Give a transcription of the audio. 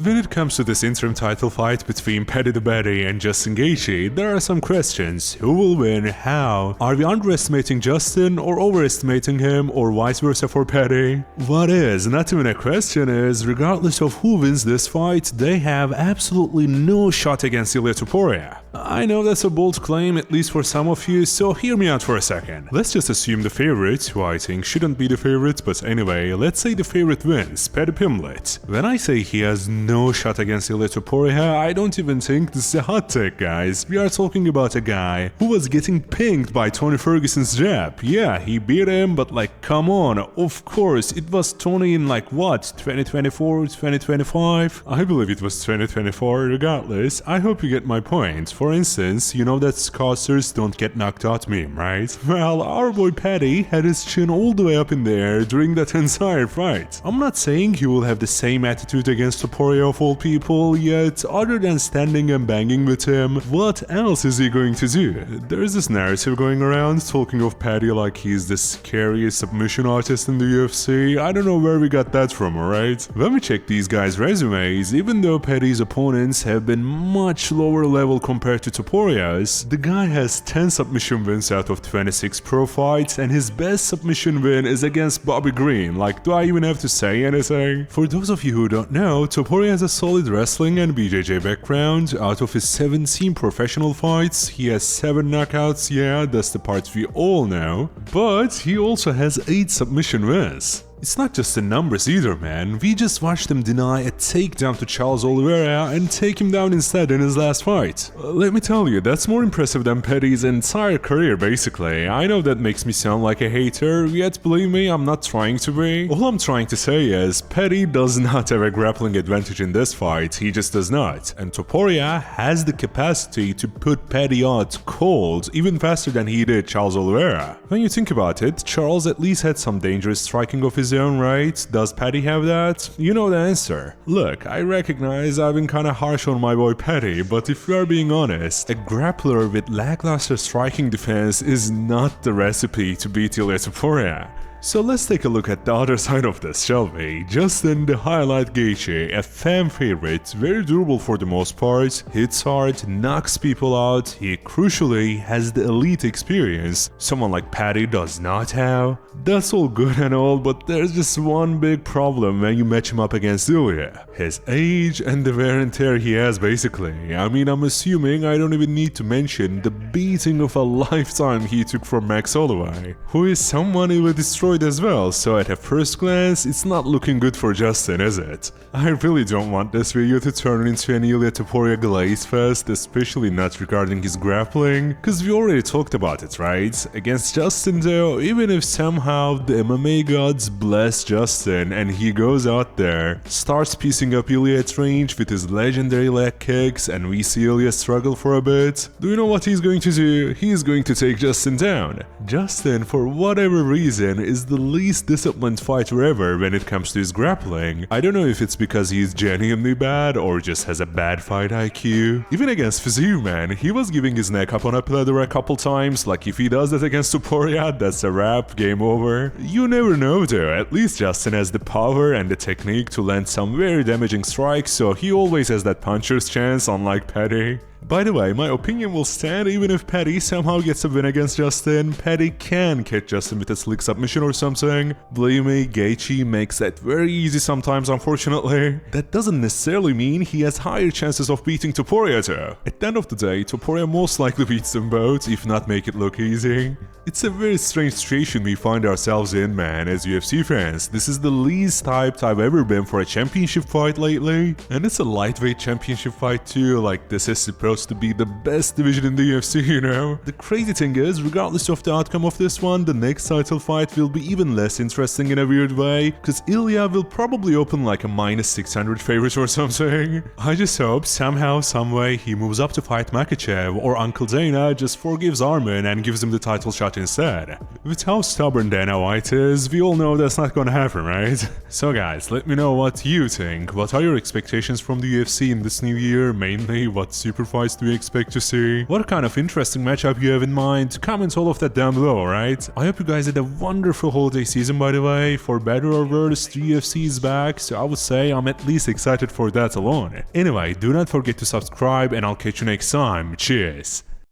when it comes to this interim title fight between Paddy the Baddy and Justin Gaethje, there are some questions. Who will win? How? Are we underestimating Justin or overestimating him, or vice versa for Paddy? What is not even a question is, regardless of who wins this fight, they have absolutely no shot against Ilia Topuria. I know that's a bold claim, at least for some of you, so hear me out for a second. Let's just assume the favorite, who I think shouldn't be the favorite, but anyway, let's say the favorite wins, Paddy Pimblett. When I say he has no shot against Ilia Topuria, I don't even think this is a hot take, guys. We are talking about a guy who was getting pinged by Tony Ferguson's jab. Yeah, he beat him, but like, come on, of course, it was Tony in like what, 2024, 2025? I believe it was 2024, regardless. I hope you get my point. For instance, you know that Scousers don't get knocked out meme, right? Well, our boy Paddy had his chin all the way up in the air during that entire fight. I'm not saying he will have the same attitude against Topuria of all people, yet other than standing and banging with him, what else is he going to do? There's this narrative going around talking of Paddy like he's the scariest submission artist in the UFC. I don't know where we got that from, alright? When we check these guys' resumes, even though Paddy's opponents have been much lower level compared to Topuria's, the guy has 10 submission wins out of 26 pro fights, and his best submission win is against Bobby Green. Like, do I even have to say anything? For those of you who don't know, Topuria has a solid wrestling and BJJ background. Out of his 17 professional fights, he has 7 knockouts, yeah, that's the part we all know, but he also has 8 submission wins. It's not just the numbers either, man. We just watched him deny a takedown to Charles Oliveira and take him down instead in his last fight. Let me tell you, that's more impressive than Paddy's entire career, basically. I know that makes me sound like a hater, yet believe me, I'm not trying to be. All I'm trying to say is, Paddy does not have a grappling advantage in this fight, he just does not. And Topuria has the capacity to put Paddy out cold, even faster than he did Charles Oliveira. When you think about it, Charles at least had some dangerous striking of his own, right? Does Paddy have that? You know the answer. Look, I recognize I've been kinda harsh on my boy Paddy, but if we are being honest, a grappler with lackluster striking defense is not the recipe to beat Ilia Topuria. So let's take a look at the other side of this, shall we? Justin the Highlight Gaethje, a fan favorite, very durable for the most part, hits hard, knocks people out, he crucially has the elite experience someone like Paddy does not have. That's all good and all, but there's just one big problem when you match him up against Ilia. His age and the wear and tear he has, basically. I mean, I'm assuming I don't even need to mention the beating of a lifetime he took from Max Holloway, who is someone he will destroy as well, so at a first glance, it's not looking good for Justin, is it? I really don't want this video to turn into an Ilia Topuria glaze fest, especially not regarding his grappling, cause we already talked about it, right? Against Justin though, even if somehow the MMA gods bless Justin and he goes out there, starts piecing up Ilia at range with his legendary leg kicks, and we see Ilia struggle for a bit, do you know what he's going to do? He's going to take Justin down. Justin, for whatever reason, is the least disciplined fighter ever when it comes to his grappling. I don't know if it's because he's genuinely bad or just has a bad fight IQ. Even against Fiziev, man, he was giving his neck up on a platter a couple times, like if he does that against Topuria, that's a wrap, game over. You never know though, at least Justin has the power and the technique to land some very damaging strikes, so he always has that puncher's chance, unlike Paddy. By the way, my opinion will stand even if Paddy somehow gets a win against Justin. Paddy can catch Justin with a slick submission or something. Believe me, Gaethje makes that very easy sometimes, unfortunately. That doesn't necessarily mean he has higher chances of beating Topuria though. At the end of the day, Topuria most likely beats them both, if not make it look easy. It's a very strange situation we find ourselves in, man, as UFC fans. This is the least hyped I've ever been for a championship fight lately. And it's a lightweight championship fight too, like this is supposed to be the best division in the UFC, you know? The crazy thing is, regardless of the outcome of this one, the next title fight will be even less interesting in a weird way, cause Ilia will probably open like a -600 favorite or something. I just hope somehow, someway he moves up to fight Makhachev, or Uncle Dana just forgives Arman and gives him the title shot instead. With how stubborn Dana White is, we all know that's not gonna happen, right? So guys, let me know what you think. What are your expectations from the UFC in this new year? Mainly, what super fight fights do you expect to see? What kind of interesting matchup you have in mind? Comment all of that down below, alright? I hope you guys had a wonderful holiday season, by the way. For better or worse, the UFC is back, so I would say I'm at least excited for that alone. Anyway, do not forget to subscribe and I'll catch you next time. Cheers!